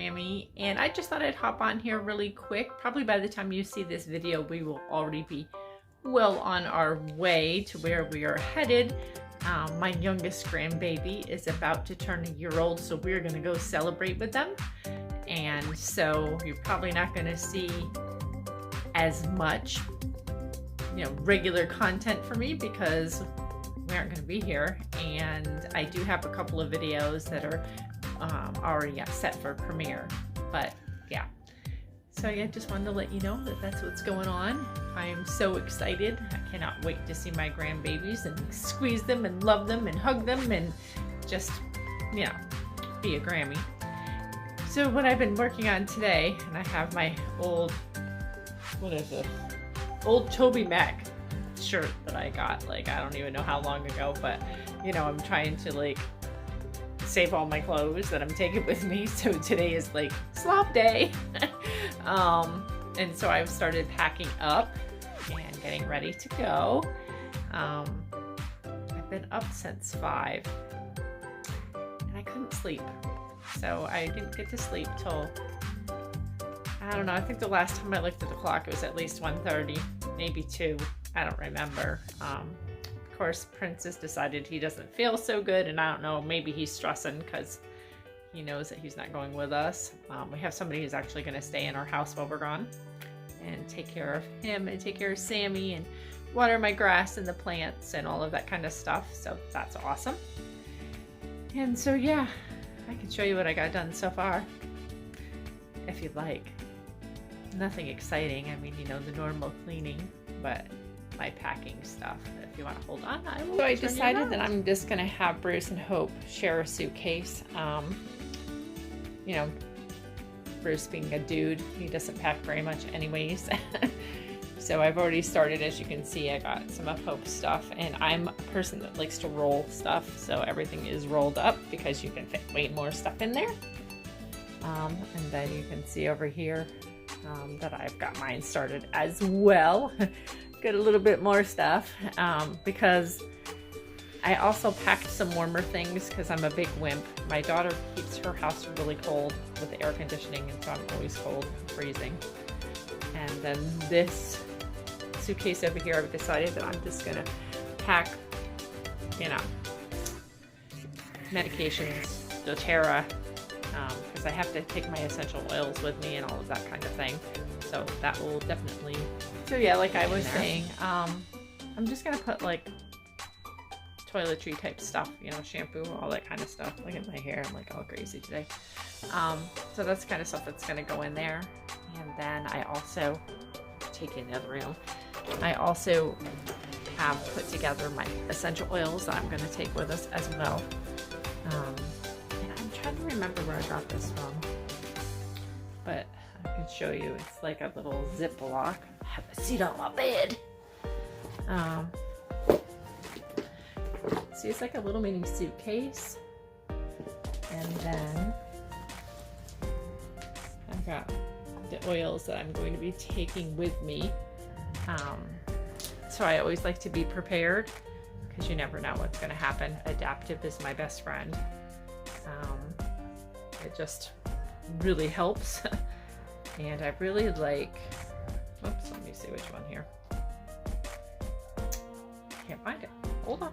Grammy, and I just thought I'd hop on here really quick. Probably by the time you see this video, we will already be well on our way to where we are headed. My youngest grandbaby is about to turn a year old, so we're gonna go celebrate with them. And so you're probably not gonna see as much, regular content for me because we aren't going to be here, and I do have a couple of videos that are already set for premiere. But yeah, so yeah, just wanted to let you know that that's what's going on. I am so excited. I cannot wait to see my grandbabies and squeeze them and love them and hug them and just be a Grammy. So what I've been working on today, and I have my old, what is it? Old Toby Mac shirt that I got, I don't even know how long ago, but I'm trying to save all my clothes that I'm taking with me. So today is slop day. And so I've started packing up and getting ready to go. I've been up since 5 and I couldn't sleep. So I didn't get to sleep till, I don't know, I think the last time I looked at the clock it was at least 1:30, maybe 2. I don't remember. Of course, Prince has decided he doesn't feel so good, and I don't know, maybe he's stressing because he knows that he's not going with us. We have somebody who's actually going to stay in our house while we're gone and take care of him and take care of Sammy and water my grass and the plants and all of that kind of stuff. So that's awesome. And so yeah, I can show you what I got done so far if you'd like. Nothing exciting. I mean, the normal cleaning, but my packing stuff. If you want to hold on, I will. So I decided that I'm just going to have Bruce and Hope share a suitcase. Bruce being a dude, he doesn't pack very much anyways. So I've already started, as you can see, I got some of Hope's stuff, and I'm a person that likes to roll stuff, so everything is rolled up because you can fit way more stuff in there. And then you can see over here that I've got mine started as well. Got a little bit more stuff because I also packed some warmer things because I'm a big wimp. My daughter keeps her house really cold with the air conditioning, and so I'm always cold, freezing. And then this suitcase over here, I've decided that I'm just gonna pack, medications, doTERRA, because I have to take my essential oils with me and all of that kind of thing. So that will definitely. So yeah, like I was saying, I'm just gonna put toiletry type stuff, shampoo, all that kind of stuff. Look at my hair, I'm all crazy today. So that's the kind of stuff that's gonna go in there. And then I also take in the other room. I also have put together my essential oils that I'm gonna take with us as well. And I'm trying to remember where I got this from, but I can show you. It's like a little Ziploc. I have a seat on my bed. See, it's like a little mini suitcase. And then I've got the oils that I'm going to be taking with me. So I always like to be prepared because you never know what's going to happen. Adaptive is my best friend. It just really helps. And I really like, oops, let me see which one here. Can't find it. Hold on.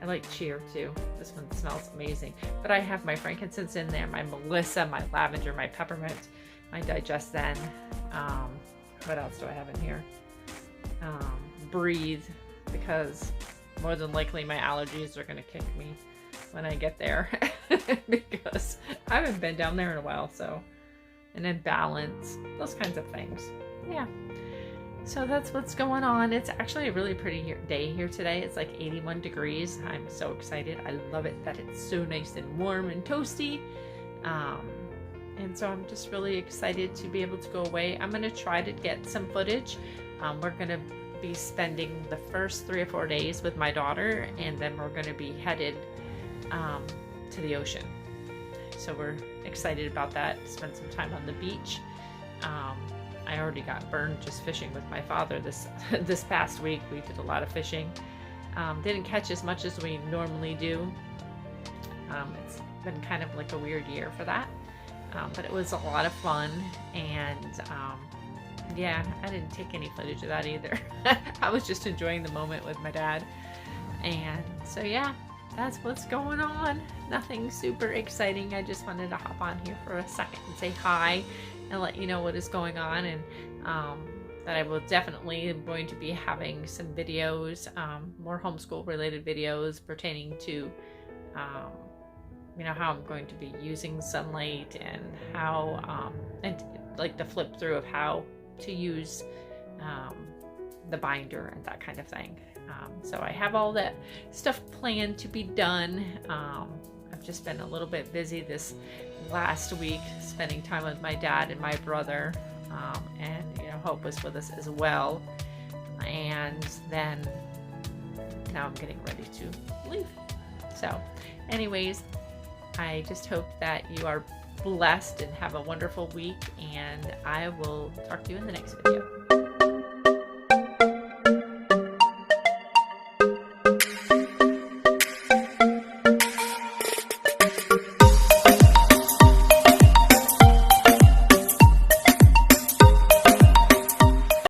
I like cheer too. This one smells amazing. But I have my frankincense in there, my Melissa, my lavender, my peppermint, my Digest Zen. What else do I have in here? Breathe, because more than likely my allergies are going to kick me when I get there because I haven't been down there in a while. So, and then balance, those kinds of things. Yeah. So that's what's going on. It's actually a really pretty day here today. It's like 81 degrees. I'm so excited. I love it that it's so nice and warm and toasty. And so I'm just really excited to be able to go away. I'm going to try to get some footage. We're going to be spending the first 3 or 4 days with my daughter, and then we're going to be headed to the ocean. So we're excited about that. Spend some time on the beach. I already got burned just fishing with my father this past week. We did a lot of fishing. Didn't catch as much as we normally do. It's been kind of like a weird year for that. but it was a lot of fun. And yeah, I didn't take any footage of that either. I was just enjoying the moment with my dad. And so yeah, that's what's going on. Nothing super exciting. I just wanted to hop on here for a second and say hi and let you know what is going on, and that I will definitely am going to be having some videos, more homeschool related videos pertaining to you know, how I'm going to be using sunlight, and how and like the flip through of how to use the binder and that kind of thing. So I have all that stuff planned to be done. I've just been a little bit busy this last week, spending time with my dad and my brother, and you know, Hope was with us as well. And then now I'm getting ready to leave. So anyways, I just hope that you are blessed and have a wonderful week, and I will talk to you in the next video.